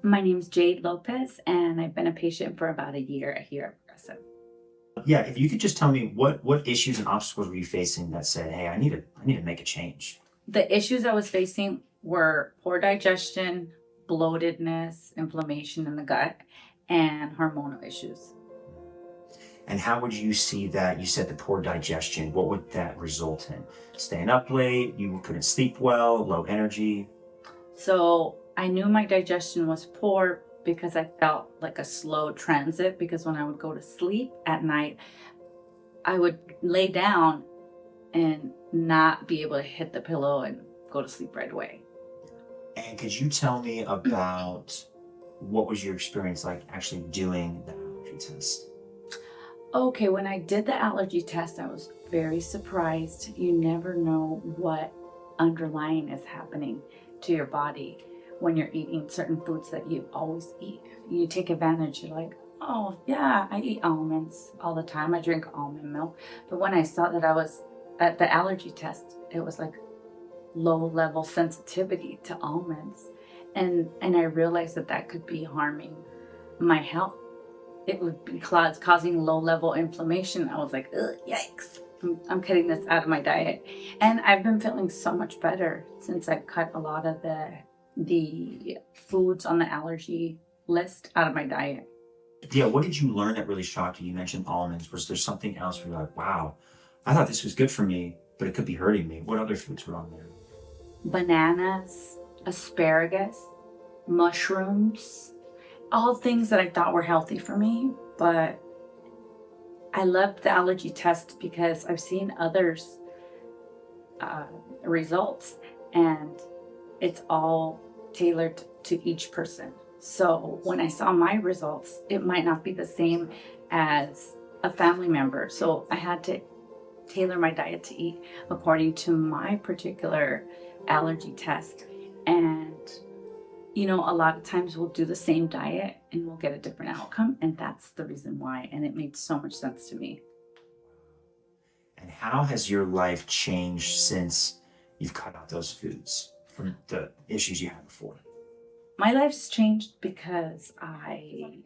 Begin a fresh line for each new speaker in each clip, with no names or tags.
My name's Jade Lopez, and I've been a patient for about a year here at Progressive.
Yeah, if you could just tell me what issues and obstacles were you facing that said, "Hey, I need to make a change."
The issues I was facing were poor digestion, bloatedness, inflammation in the gut, and hormonal issues.
And how would you see that? You said the poor digestion. What would that result in? Staying up late, you couldn't sleep well, low energy.
So I knew my digestion was poor because I felt like a slow transit because when I would go to sleep at night, I would lay down and not be able to hit the pillow and go to sleep right away.
And could you tell me about what was your experience like actually doing the allergy test?
Okay, when I did the allergy test, I was very surprised. You never know what underlying is happening to your body when you're eating certain foods that you always eat. You take advantage, you're like, oh, yeah, I eat almonds all the time. I drink almond milk. But when I saw that I was at the allergy test, it was like low level sensitivity to almonds. And I realized that that could be harming my health. It would be causing low level inflammation. I was like, ugh, yikes. I'm cutting this out of my diet. And I've been feeling so much better since I've cut a lot of the foods on the allergy list out of my diet.
Yeah, what did you learn that really shocked you? You mentioned almonds. Was there something else where you're like, wow, I thought this was good for me, but it could be hurting me? What other foods were on there?
Bananas, asparagus, mushrooms, all things that I thought were healthy for me, but I loved the allergy test because I've seen others uh, results, and it's all tailored to each person. So when I saw my results, it might not be the same as a family member. So I had to tailor my diet to eat according to my particular allergy test. And, a lot of times we'll do the same diet and we'll get a different outcome. And that's the reason why. And it made so much sense to me.
And how has your life changed since you've cut out those foods from the issues you had before?
My life's changed because I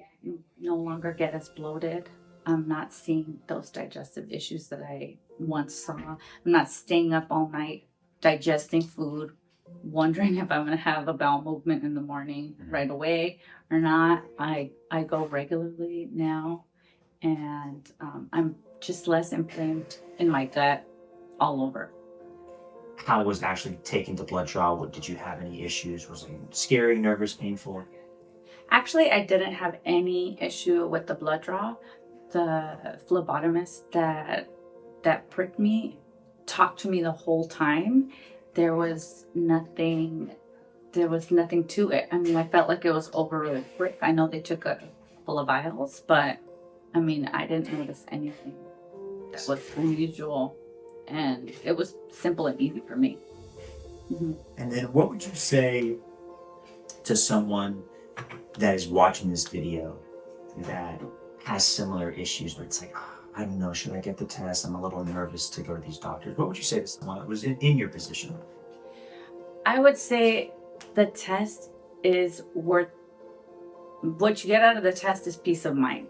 no longer get as bloated. I'm not seeing those digestive issues that I once saw. I'm not staying up all night digesting food, wondering if I'm going to have a bowel movement in the morning right away or not. I go regularly now, and I'm just less inflamed in my gut all over.
How was actually taking the blood draw? What did you have any issues? Was it scary, nervous, painful?
Actually, I didn't have any issue with the blood draw. The phlebotomist that pricked me talked to me the whole time. There was nothing there was nothing to it. I mean, I felt like it was over really quick. I know they took a couple of vials, but I mean, I didn't notice anything that was unusual, and it was simple and easy for me. Mhm.
And then what would you say to someone that is watching this video that has similar issues, but it's like, "Ah, I don't know, should I get the test? I'm a little nervous to go to these doctors." What would you say to someone that was in your position?
I would say the test is worth what you get out of the test is peace of mind,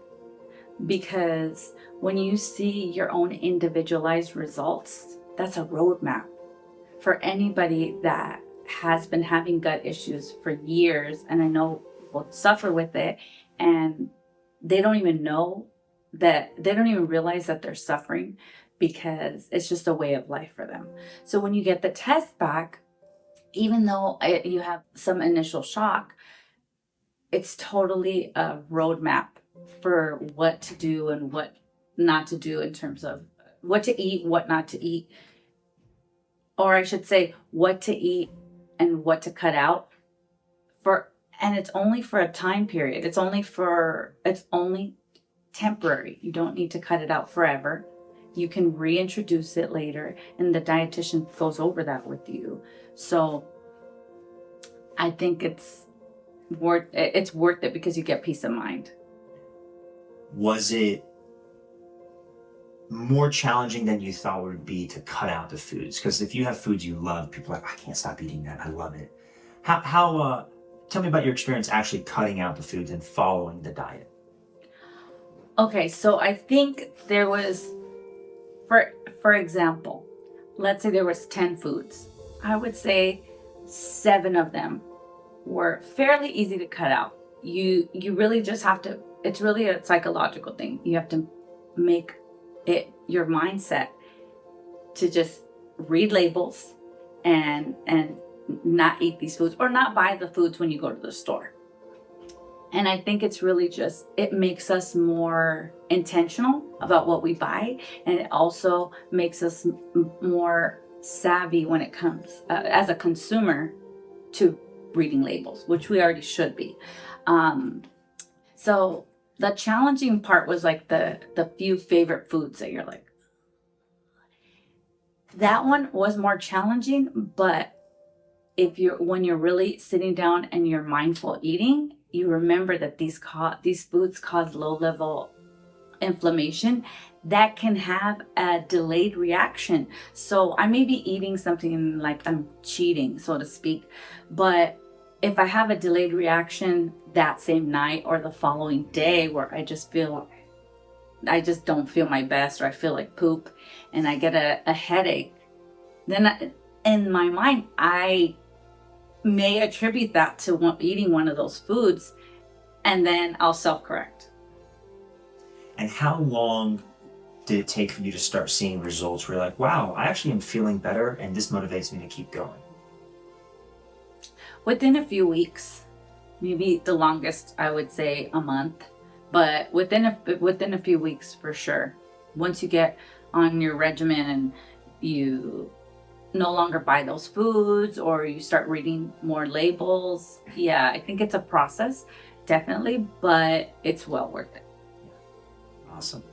because when you see your own individualized results, that's a roadmap for anybody that has been having gut issues for years. And I know people suffer with it, and they don't even know they don't even realize that they're suffering because it's just a way of life for them. So when you get the test back, even though you have some initial shock, it's totally a roadmap for what to do and what not to do in terms of what to eat, what not to eat, or I should say, what to eat and what to cut out for. And it's only for a time period. It's only temporary. You don't need to cut it out forever. You can reintroduce it later, and the dietitian goes over that with you. So I think it's worth it because you get peace of mind.
Was it more challenging than you thought it would be to cut out the foods? Because if you have foods you love, people are like, I can't stop eating that. I love it. How tell me about your experience actually cutting out the foods and following the diet.
Okay, so I think there was, for example, let's say there was 10 foods. I would say 7 of them were fairly easy to cut out. You really just have to, it's really a psychological thing. You have to make it your mindset to just read labels and not eat these foods or not buy the foods when you go to the store. And I think it's really just, it makes us more intentional about what we buy. And it also makes us more savvy when it comes as a consumer to reading labels, which we already should be. So the challenging part was like the few favorite foods that you're like, that one was more challenging. But when you're really sitting down and you're mindful eating, you remember that these foods cause low level inflammation that can have a delayed reaction. So I may be eating something like I'm cheating, so to speak, but if I have a delayed reaction that same night or the following day where I just don't feel my best, or I feel like poop and I get a headache, then in my mind, I may attribute that to eating one of those foods, and then I'll self-correct.
And how long did it take for you to start seeing results where you're like, wow, I actually am feeling better and this motivates me to keep going?
Within a few weeks, maybe the longest, I would say a month, but within a few weeks for sure. Once you get on your regimen and you no longer buy those foods or you start reading more labels, yeah, I think it's a process, definitely, but it's well worth it.
Awesome.